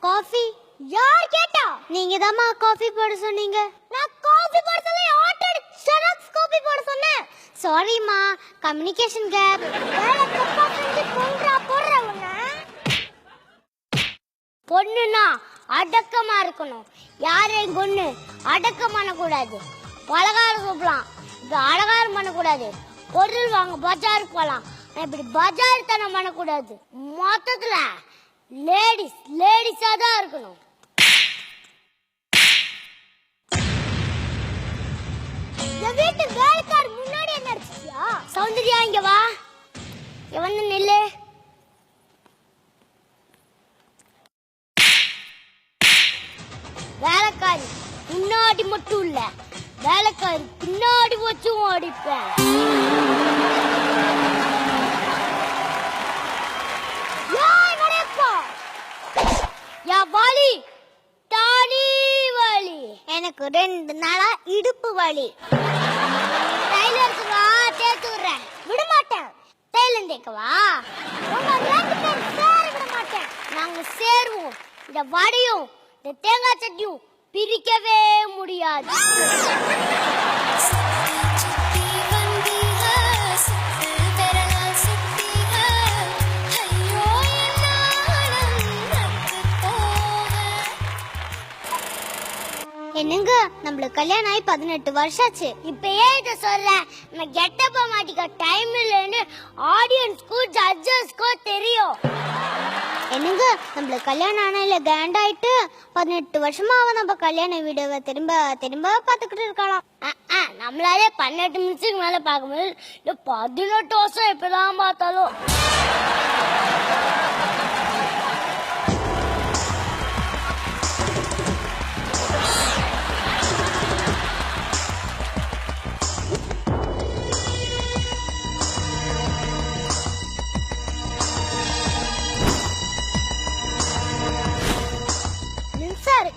Coffee யார் கேட்டா? நீங்க தான் காஃபி போட சொன்னீங்க. நான் காஃபி போட சொல்ல ஆர்டர் ஷரப்ஸ் காஃபி போட சொன்னேன். சாரிமா, கம்யூனிகேஷன் கேப். வேற தப்பா செஞ்சு கொன்றா போறவங்க. பொண்ணுனா அடக்கமா இருக்கணும். யாரையும் கொன்னு அடக்கம் பண்ணக்கூடாது. பலகாரம் கூப்பிடலாம், இது அலங்காரம் பண்ணக்கூடாது. பொருள் வாங்க பஜாருக்கு போகலாம், இப்படி பஜார் தனம் பண்ணக்கூடாது. மொத்தத்துல லேடிஸா தான் இருக்கணும். என் வீட்டு வேலைக்கார் முன்னாடி என்ன அடிச்சியா? சௌந்தர்யா இங்க வா, எவன்னு நில்லு. வேலைக்காரி முன்னாடி மட்டும் இல்ல, வேலைக்காரி பின்னாடி வச்சும் அடிப்பேன். வலி தானி வலி, எனக்கு 2 நாளா இடுப்பு வலி. டைலருக்கு வா, தேய்த்து விடுறேன். விட மாட்டேன். டைலர் தேய்க்கவா? உங்க 2 பேரும் சேர விட மாட்டேன். நாங்க சேருவோம். இந்த வடையும் இந்த தேங்காய் சட்னியும் பிரிக்கவே முடியாது. என்னங்க, நம்மளுக்கு கல்யாணம் ஆகி 18 வருஷம் ஆச்சு. இப்பயே இத சொல்ல, நம்ம கெட்டப்ப மாட்டிக்க டைம் இல்லைன்னு ஆடியன்ஸ்க்கு ஜட்ஜஸ்க்கு தெரியும். என்னங்க, நம்மளுக்கு கல்யாணம் ஆனால கேண்டாயிட்டு 18 வருஷமா நம்ம கல்யாண வீடியோவை திரும்ப திரும்ப பார்த்துக்கிட்டு இருக்கலாம். நம்மளாலே 18 நிமிஷத்துக்கு மேல பார்க்க முடியாது. 18 வருஷம் எப்பதான் பார்த்தாலும்.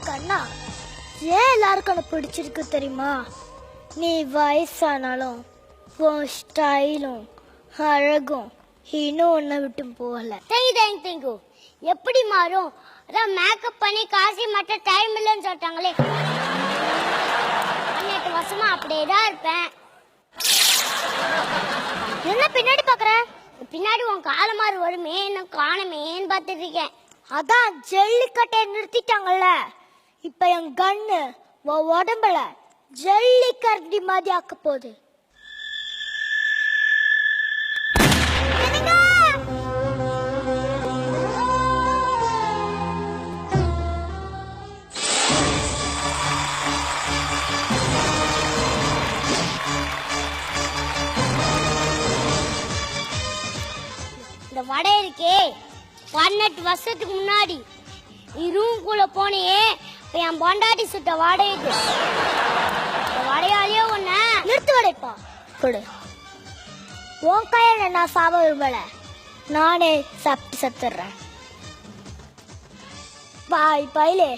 கண்ணா, ஏன் எல்லாருக்கும் பிடிச்சிருக்கு தெரியுமா? நீ வயசானாலும் உன் ஸ்டைலும் அழகும் இன்னும் ஒன்றை விட்டு போகல. தேங்க்யூ. எப்படி மாறும்? அதான் மேக்கப் பண்ணி காசி மட்டும் டைம் இல்லைன்னு சொல்லிட்டாங்களே. 18 வருஷமா அப்படியே தான் இருப்பேன். என்ன பின்னாடி பாக்குறேன்? பின்னாடி உன் காலமாறு வருமே, இன்னும் காணமேன்னு பார்த்துட்டு இருக்கேன். அதான் ஜல்லிக்கட்டை நிறுத்திட்டாங்கல்ல, இப்ப என் கண்ணு உடம்புல ஜல்லிக்கரண்டி மாதிரி ஆக்க போகுது. இந்த வடை இருக்கே, 18 வருஷத்துக்கு முன்னாடி நீ ரூம்குள்ள போனியே, இப்ப என் பொண்டாட்டி சுட்ட வடை இது. வடையாலேயே ஒன்ன நிறுத்து வடைப்பா கொடு. உன் கையில நான் சாப விரும்பல, நானே சாப்பிட்டு சத்துறேன். பாய் பையிலே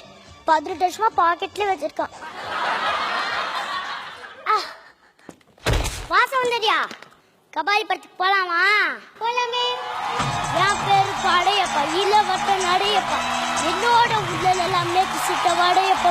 18 வருஷமா பாக்கெட்ல வச்சிருக்கான். வாசம் வந்துடியா? கபாலி படத்துக்கு போலாமா? போலாமே. என் பேரு படையப்பா, இளவட்ட நடையப்பா. என்னோட உள்ள எல்லாம் நேற்று சுட்ட வடையப்பா.